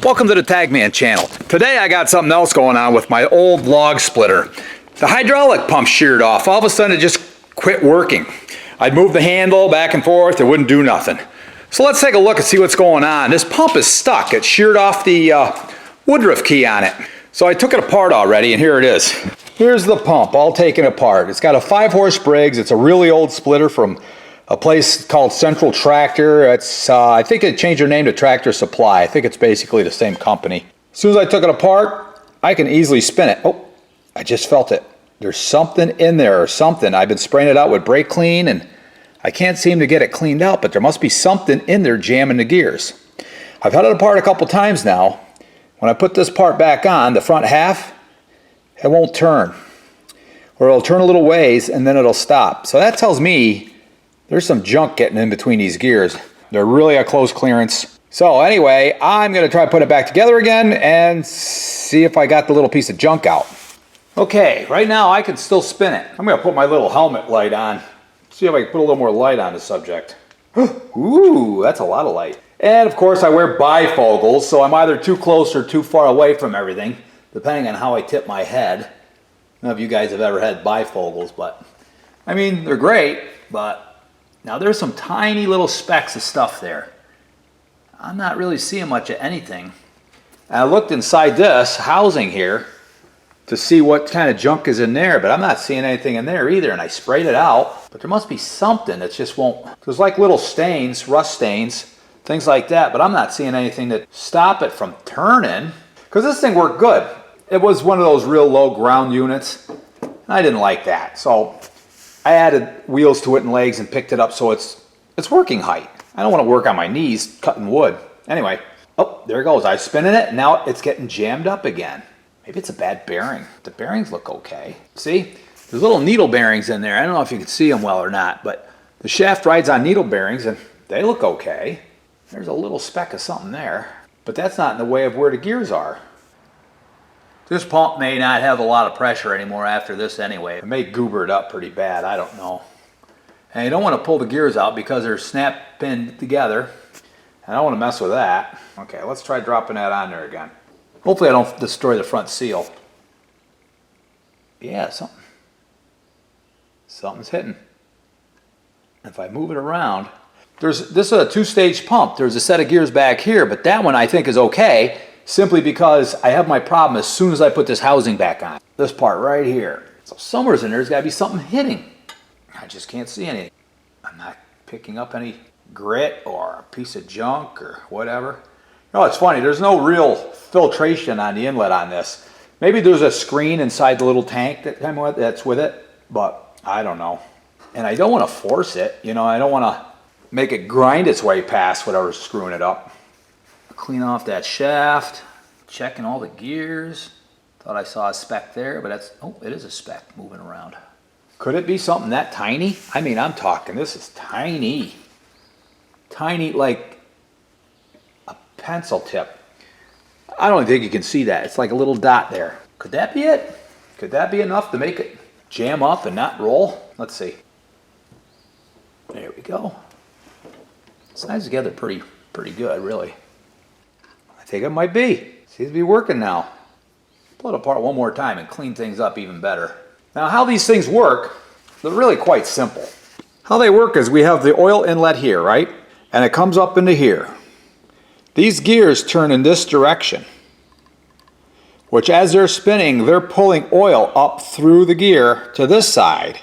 Welcome to the Tagman channel. Today I got something else going on with my old log splitter. The hydraulic pump sheared off. All of a sudden it just quit working. I'd move the handle back and forth, it wouldn't do nothing. So let's take a look and see what's going on. This pump is stuck. It sheared off the Woodruff key on it. So I took it apart already and here it is. Here's the pump all taken apart. It's got a 5-horse Briggs. It's a really old splitter from a place called Central Tractor. It's I think it changed their name to Tractor Supply. I think it's basically the same company. As soon as I took it apart, I can easily spin it. Oh, I just felt it. There's something in there or something. I've been spraying it out with brake clean and I can't seem to get it cleaned out, but there must be something in there jamming the gears. I've had it apart a couple times now. When I put this part back on, the front half, it won't turn. Or it'll turn a little ways and then it'll stop. So that tells me there's some junk getting in between these gears. They're really a close clearance. So anyway, I'm gonna try to put it back together again and see if I got the little piece of junk out. Okay, right now I can still spin it. I'm gonna put my little helmet light on. See if I can put a little more light on the subject. Ooh, that's a lot of light. And of course I wear bifocals, so I'm either too close or too far away from everything, depending on how I tip my head. I don't know if you guys have ever had bifocals, but I mean, they're great, but now there's some tiny little specks of stuff there. I'm not really seeing much of anything. And I looked inside this housing here to see what kind of junk is in there, but I'm not seeing anything in there either, and I sprayed it out. But there must be something that just won't. There's like little stains, rust stains, things like that, but I'm not seeing anything that stop it from turning. Because this thing worked good. It was one of those real low ground units, and I didn't like that. So I added wheels to it and legs and picked it up so it's working height. I don't want to work on my knees cutting wood. Anyway, oh, there it goes. I was spinning it, and now it's getting jammed up again. Maybe it's a bad bearing. The bearings look okay. See, there's little needle bearings in there. I don't know if you can see them well or not, but the shaft rides on needle bearings, and they look okay. There's a little speck of something there, but that's not in the way of where the gears are. This pump may not have a lot of pressure anymore after this anyway. It may goober it up pretty bad, I don't know. And you don't want to pull the gears out because they're snap pinned together. I don't want to mess with that. Okay, let's try dropping that on there again. Hopefully I don't destroy the front seal. Yeah, something's hitting. If I move it around, this is a 2-stage pump. There's a set of gears back here, but that one I think is okay, simply because I have my problem as soon as I put this housing back on. This part right here. So somewhere's in there's got to be something hitting. I just can't see anything. I'm not picking up any grit or a piece of junk or whatever. No, it's funny. There's no real filtration on the inlet on this. Maybe there's a screen inside the little tank that's with it, but I don't know. And I don't want to force it. You know, I don't want to make it grind its way past whatever's screwing it up. Clean off that shaft, checking all the gears. Thought I saw a speck there, but that's, oh, it is a speck moving around. Could it be something that tiny? I mean, I'm talking, this is tiny. Tiny, like a pencil tip. I don't think you can see that. It's like a little dot there. Could that be it? Could that be enough to make it jam up and not roll? Let's see. There we go. Slides together pretty good, really. I think it might be. Seems to be working now. Pull it apart one more time and clean things up even better. Now how these things work, they're really quite simple. How they work is we have the oil inlet here, right? And it comes up into here. These gears turn in this direction, which as they're spinning, they're pulling oil up through the gear to this side.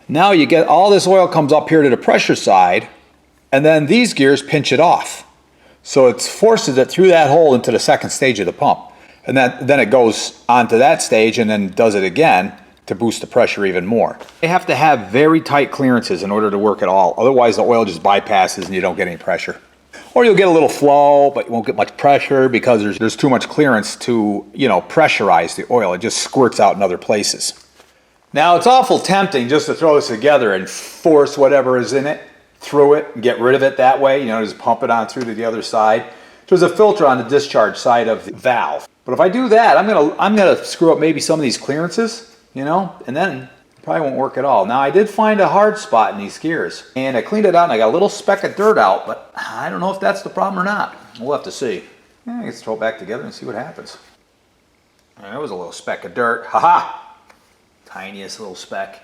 Now you get all this oil comes up here to the pressure side, and then these gears pinch it off. So it forces it through that hole into the second stage of the pump. And then it goes onto that stage and then does it again to boost the pressure even more. They have to have very tight clearances in order to work at all. Otherwise the oil just bypasses and you don't get any pressure. Or you'll get a little flow, but you won't get much pressure because there's too much clearance to, you know, pressurize the oil. It just squirts out in other places. Now it's awful tempting just to throw this together and force whatever is in it through it and get rid of it that way, you know, just pump it on through to the other side. There's a filter on the discharge side of the valve. But if I do that, I'm gonna screw up maybe some of these clearances, you know, and then it probably won't work at all. Now I did find a hard spot in these gears and I cleaned it out and I got a little speck of dirt out, but I don't know if that's the problem or not. We'll have to see. Yeah, let's throw it back together and see what happens. There was a little speck of dirt. Ha-ha! Tiniest little speck.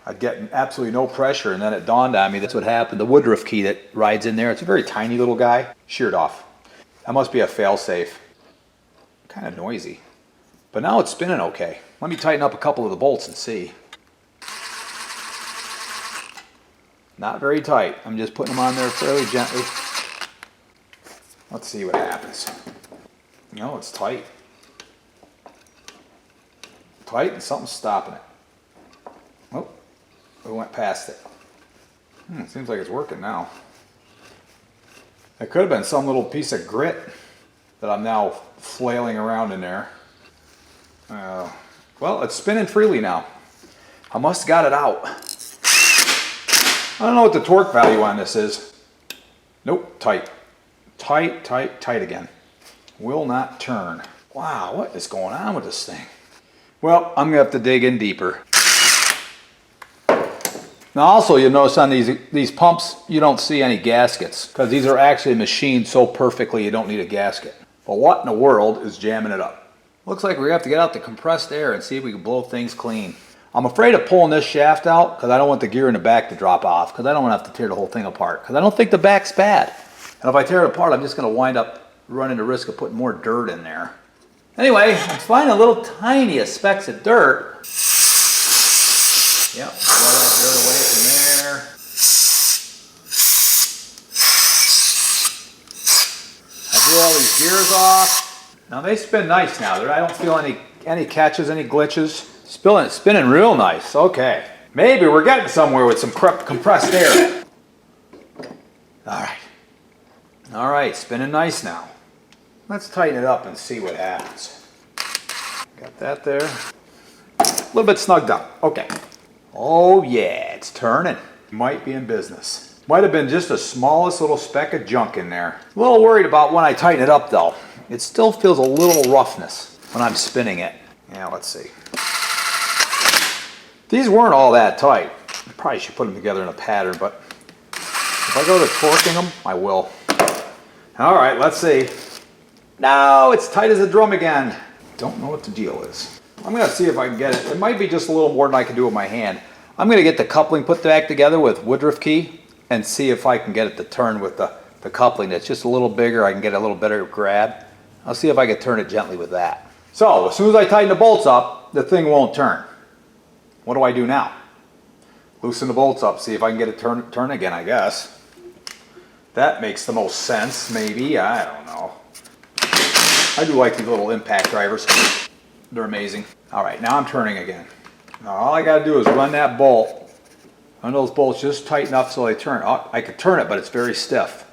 I'd get absolutely no pressure, and then it dawned on me that's what happened. The Woodruff key that rides in there, it's a very tiny little guy, sheared off. That must be a fail-safe. Kind of noisy. But now it's spinning okay. Let me tighten up a couple of the bolts and see. Not very tight. I'm just putting them on there fairly gently. Let's see what happens. No, it's tight. Tight, and something's stopping it. Oh, we went past it. Seems like it's working now. It could have been some little piece of grit that I'm now flailing around in there. Well, it's spinning freely now. I must have got it out. I don't know what the torque value on this is. Nope, tight. Tight, tight, tight again. Will not turn. Wow, what is going on with this thing? Well, I'm gonna have to dig in deeper. Now also, you'll notice on these pumps, you don't see any gaskets because these are actually machined so perfectly you don't need a gasket. But what in the world is jamming it up? Looks like we're gonna have to get out the compressed air and see if we can blow things clean. I'm afraid of pulling this shaft out because I don't want the gear in the back to drop off because I don't want to have to tear the whole thing apart because I don't think the back's bad. And if I tear it apart, I'm just gonna wind up running the risk of putting more dirt in there. Anyway, I'm finding little tiniest specks of dirt. Yep, blow that dirt away from there. I blew all these gears off. Now they spin nice now. I don't feel any catches, any glitches. Spinning real nice. Okay, maybe we're getting somewhere with some compressed air. All right, spinning nice now. Let's tighten it up and see what happens. Got that there. A little bit snugged up. Okay. Oh yeah, it's turning. Might be in business. Might have been just the smallest little speck of junk in there. A little worried about when I tighten it up though. It still feels a little roughness when I'm spinning it. Yeah, let's see. These weren't all that tight. I probably should put them together in a pattern, but if I go to torquing them, I will. All right, let's see. No, it's tight as a drum again. Don't know what the deal is. I'm gonna see if I can get it. It might be just a little more than I can do with my hand. I'm gonna get the coupling put back together with Woodruff key and see if I can get it to turn with the coupling. It's just a little bigger. I can get a little better grab. I'll see if I can turn it gently with that. So as soon as I tighten the bolts up, the thing won't turn. What do I do now? Loosen the bolts up, see if I can get it turn again, I guess. That makes the most sense, maybe. I don't know. I do like these little impact drivers. They're amazing. All right, now I'm turning again. Now all I gotta do is run that bolt. Run those bolts just tight enough so they turn. Oh, I could turn it, but it's very stiff.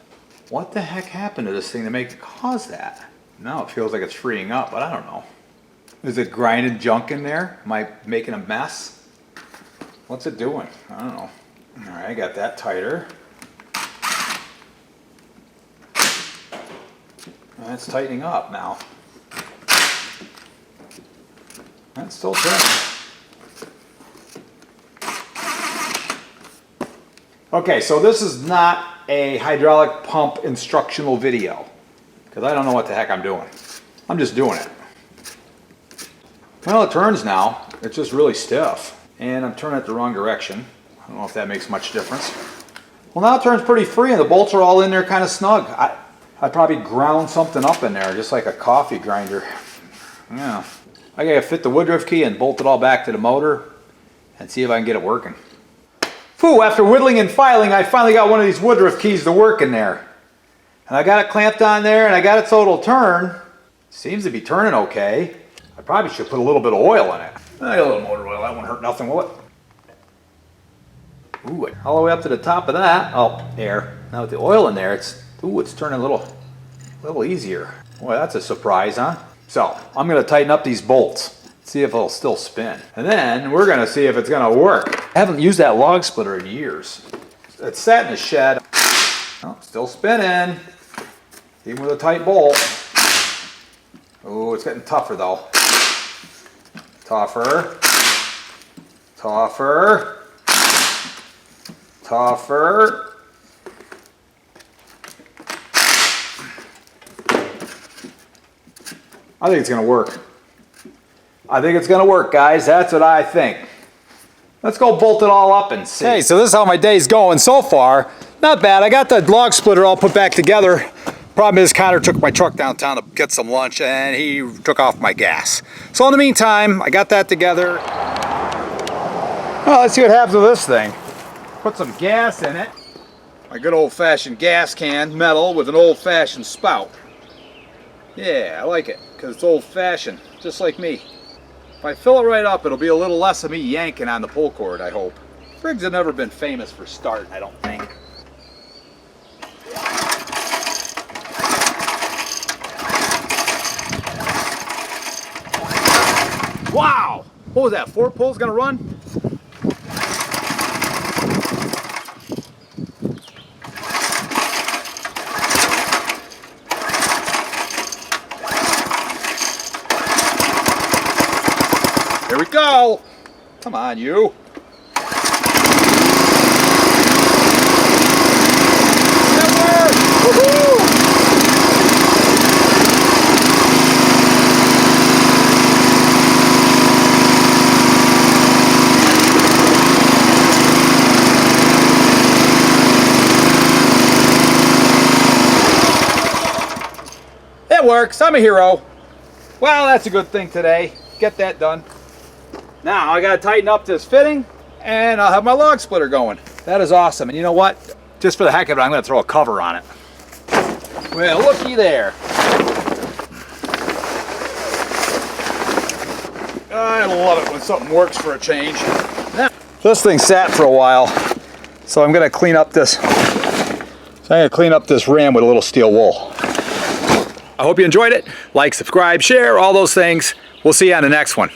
What the heck happened to this thing to make it cause that? Now it feels like it's freeing up, but I don't know. Is it grinding junk in there? Am I making a mess? What's it doing? I don't know. All right, I got that tighter. That's tightening up now. That's still turning. Okay, so this is not a hydraulic pump instructional video because I don't know what the heck I'm doing. I'm just doing it. Well, it turns now. It's just really stiff. And I'm turning it the wrong direction. I don't know if that makes much difference. Well, now it turns pretty free and the bolts are all in there kind of snug. I probably ground something up in there, just like a coffee grinder. Yeah. I gotta fit the Woodruff key and bolt it all back to the motor and see if I can get it working. Phew, after whittling and filing, I finally got one of these Woodruff keys to work in there. And I got it clamped on there and I got it so it'll turn. Seems to be turning okay. I probably should put a little bit of oil in it. A little motor oil, that won't hurt nothing, will it? Ooh, all the way up to the top of that. Oh, air. Now with the oil in there, it's turning a little easier. Boy, that's a surprise, huh? So, I'm gonna tighten up these bolts. See if it'll still spin. And then we're gonna see if it's gonna work. I haven't used that log splitter in years. It's sat in the shed. Oh, still spinning. Even with a tight bolt. Oh, it's getting tougher though. Tougher. Tougher. Tougher. I think it's gonna work. I think it's gonna work, guys. That's what I think. Let's go bolt it all up and see. Hey, so this is how my day's going so far. Not bad. I got the log splitter all put back together. Problem is, Connor took my truck downtown to get some lunch and he took off my gas. So in the meantime, I got that together. Well, let's see what happens with this thing. Put some gas in it. My good old-fashioned gas can, metal with an old-fashioned spout. Yeah, I like it, because it's old-fashioned, just like me. If I fill it right up, it'll be a little less of me yanking on the pull cord, I hope. Briggs have never been famous for starting, I don't think. Wow! What was that, 4 pulls gonna run? Here we go! Come on, you! That worked! Woohoo! It works! I'm a hero! Well, that's a good thing today. Get that done. Now I gotta tighten up this fitting and I'll have my log splitter going. That is awesome. And you know what? Just for the heck of it, I'm gonna throw a cover on it. Well, looky there. I love it when something works for a change. This thing sat for a while, so I'm gonna clean up this. Ram with a little steel wool. I hope you enjoyed it. Like, subscribe, share, all those things. We'll see you on the next one.